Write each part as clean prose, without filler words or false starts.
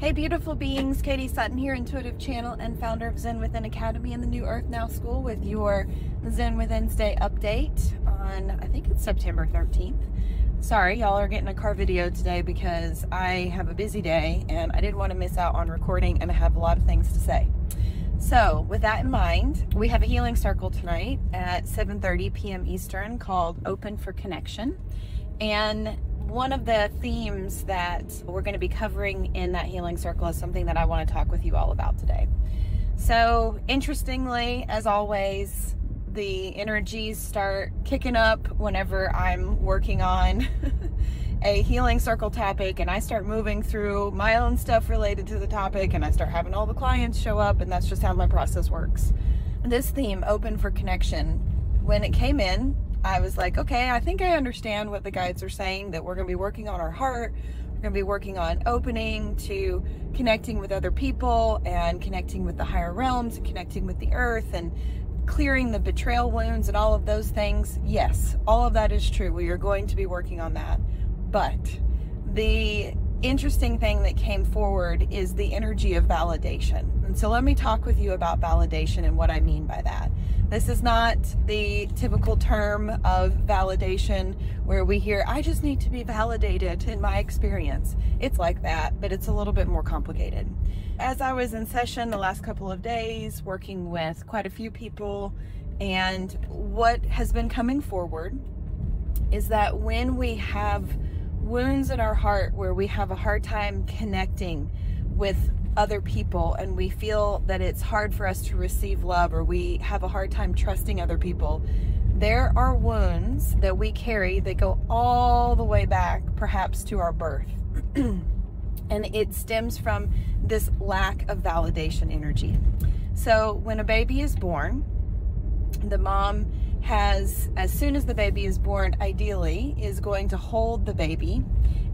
Hey beautiful beings, Katie Sutton here, intuitive channel and founder of Zen Within Academy and the New Earth Now School with your Zen Withins'day update on, I think it's September 13th. Sorry, y'all are getting a car video today because I have a busy day and I didn't want to miss out on recording and I have a lot of things to say. So with that in mind, we have a healing circle tonight at 7:30 p.m. Eastern called Open for Connection. And one of the themes that we're going to be covering in that healing circle is something that I want to talk with you all about today. So interestingly, as always, the energies start kicking up whenever I'm working on a healing circle topic and I start moving through my own stuff related to the topic and I start having all the clients show up, and that's just how my process works. This theme, Open for Connection, when it came in, I was like, okay, I think I understand what the guides are saying, that we're going to be working on our heart. We're going to be working on opening to connecting with other people and connecting with the higher realms and connecting with the earth and clearing the betrayal wounds and all of those things. Yes, all of that is true. We are going to be working on that. But the interesting thing that came forward is the energy of validation. And so let me talk with you about validation and what I mean by that. This is not the typical term of validation where we hear, I just need to be validated in my experience. It's like that, but it's a little bit more complicated. As I was in session the last couple of days, working with quite a few people, and what has been coming forward is that when we have wounds in our heart where we have a hard time connecting with other people and we feel that it's hard for us to receive love, or we have a hard time trusting other people, there are wounds that we carry that go all the way back perhaps to our birth. And it stems from this lack of validation energy. So when a baby is born, the mom has, as soon as the baby is born, ideally is going to hold the baby,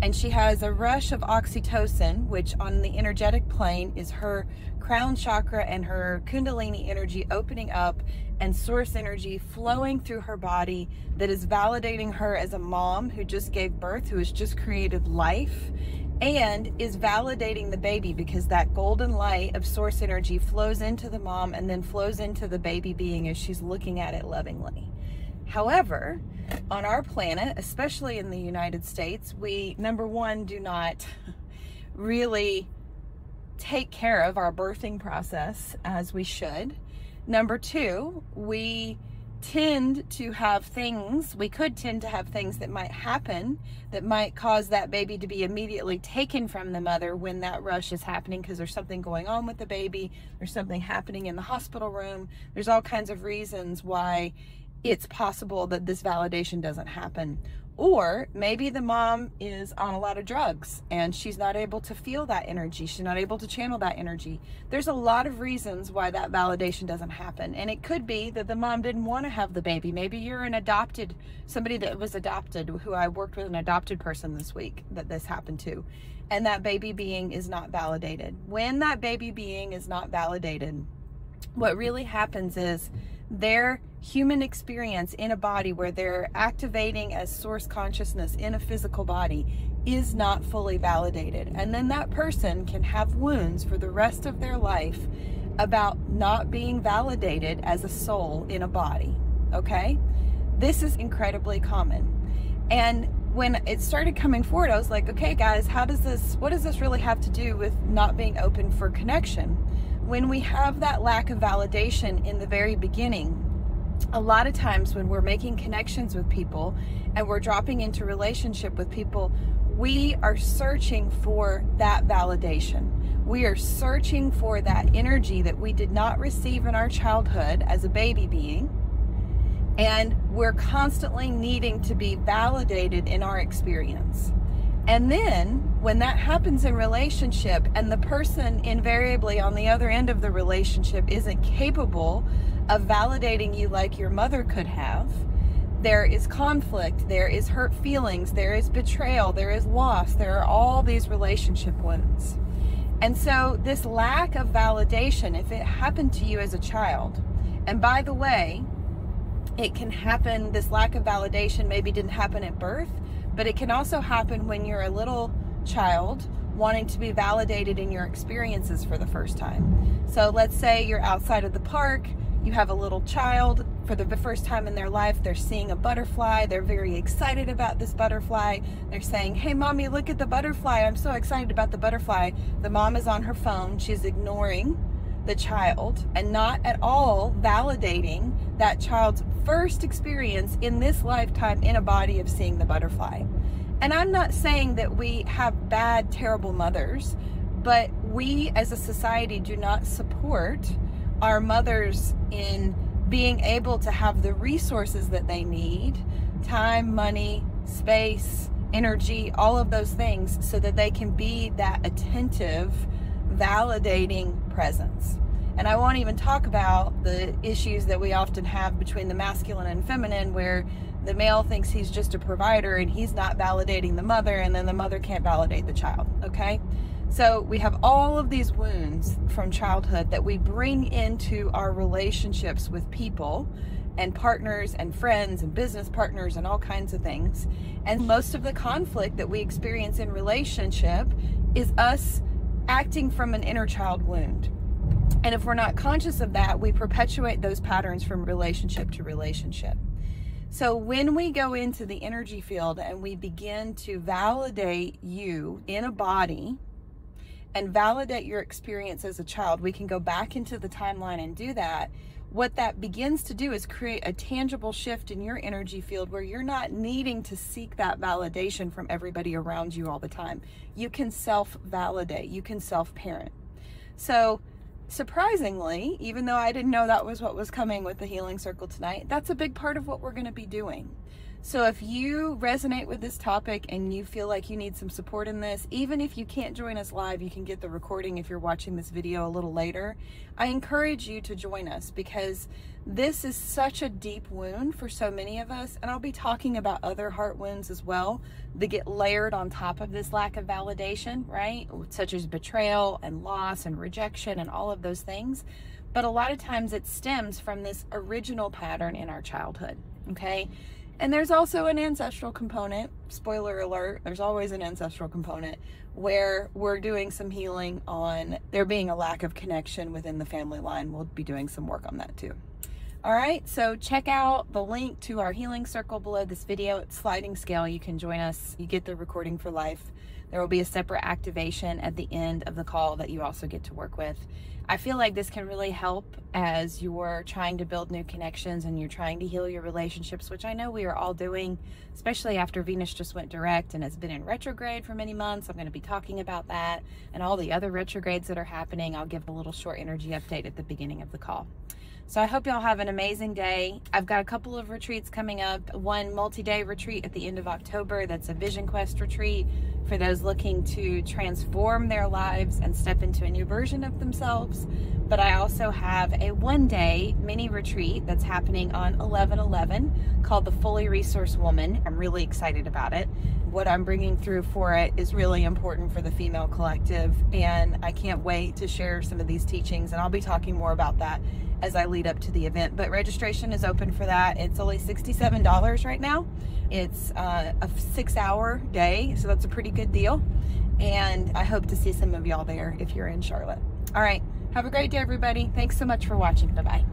and she has a rush of oxytocin, which on the energetic plane is her crown chakra and her kundalini energy opening up and source energy flowing through her body that is validating her as a mom who just gave birth, who has just created life, and is validating the baby because that golden light of source energy flows into the mom and then flows into the baby being as she's looking at it lovingly. However, on our planet, especially in the United States, we, number one, do not really take care of our birthing process as we should. Number two, we tend to have things that might happen that might cause that baby to be immediately taken from the mother when that rush is happening, because there's something going on with the baby, there's something happening in the hospital room, there's all kinds of reasons why it's possible that this validation doesn't happen. Or maybe the mom is on a lot of drugs and she's not able to feel that energy. She's not able to channel that energy. There's a lot of reasons why that validation doesn't happen. And it could be that the mom didn't want to have the baby. Maybe you're an adopted, somebody that was adopted, who I worked with an adopted person this week that this happened to. And that baby being is not validated. When that baby being is not validated, what really happens is their human experience in a body where they're activating as source consciousness in a physical body is not fully validated. And then that person can have wounds for the rest of their life about not being validated as a soul in a body. Okay? This is incredibly common. And when it started coming forward, I was like, okay guys, what does this really have to do with not being open for connection? When we have that lack of validation in the very beginning, a lot of times when we're making connections with people and we're dropping into relationship with people, we are searching for that validation. We are searching for that energy that we did not receive in our childhood as a baby being. And we're constantly needing to be validated in our experience. And then when that happens in relationship and the person invariably on the other end of the relationship isn't capable of validating you like your mother could have, there is conflict, there is hurt feelings, there is betrayal, there is loss, there are all these relationship wounds. And so this lack of validation, if it happened to you as a child, and by the way, it can happen, this lack of validation maybe didn't happen at birth, but it can also happen when you're a little child wanting to be validated in your experiences for the first time. So let's say you're outside of the park, you have a little child, for the first time in their life, they're seeing a butterfly, they're very excited about this butterfly, they're saying, hey mommy, look at the butterfly, I'm so excited about the butterfly. The mom is on her phone, she's ignoring the child and not at all validating that child's first experience in this lifetime in a body of seeing the butterfly. And I'm not saying that we have bad, terrible mothers, but we as a society do not support our mothers in being able to have the resources that they need, time, money, space, energy, all of those things, so that they can be that attentive, validating presence. And I won't even talk about the issues that we often have between the masculine and feminine, where the male thinks he's just a provider and he's not validating the mother, and then the mother can't validate the child, okay? So we have all of these wounds from childhood that we bring into our relationships with people and partners and friends and business partners and all kinds of things. And most of the conflict that we experience in relationship is us acting from an inner child wound. And if we're not conscious of that, we perpetuate those patterns from relationship to relationship. So when we go into the energy field and we begin to validate you in a body and validate your experience as a child, we can go back into the timeline and do that. What that begins to do is create a tangible shift in your energy field where you're not needing to seek that validation from everybody around you all the time. You can self-validate, you can self-parent. So surprisingly, even though I didn't know that was what was coming with the Healing Circle tonight, that's a big part of what we're going to be doing. So if you resonate with this topic and you feel like you need some support in this, even if you can't join us live, you can get the recording if you're watching this video a little later. I encourage you to join us because this is such a deep wound for so many of us. And I'll be talking about other heart wounds as well that get layered on top of this lack of validation, right? Such as betrayal and loss and rejection and all of those things. But a lot of times it stems from this original pattern in our childhood, okay? And there's also an ancestral component. Spoiler alert, there's always an ancestral component where we're doing some healing on there being a lack of connection within the family line. We'll be doing some work on that too. All right, so check out the link to our Healing Circle below this video. It's sliding scale. You can join us. You get the recording for life. There will be a separate activation at the end of the call that you also get to work with. I feel like this can really help as you're trying to build new connections and you're trying to heal your relationships, which I know we are all doing, especially after Venus just went direct and has been in retrograde for many months. I'm going to be talking about that and all the other retrogrades that are happening. I'll give a little short energy update at the beginning of the call. So I hope y'all have an amazing day. I've got a couple of retreats coming up. One multi-day retreat at the end of October. That's a Vision Quest retreat for those looking to transform their lives and step into a new version of themselves. But I also have a one-day mini retreat that's happening on 11/11 called the Fully Resourced Woman. I'm really excited about it. What I'm bringing through for it is really important for the female collective, and I can't wait to share some of these teachings, and I'll be talking more about that as I lead up to the event. But registration is open for that. It's only $67 right now. It's a 6-hour day, so that's a pretty good deal. And I hope to see some of y'all there if you're in Charlotte. All right, have a great day, everybody. Thanks so much for watching. Bye-bye.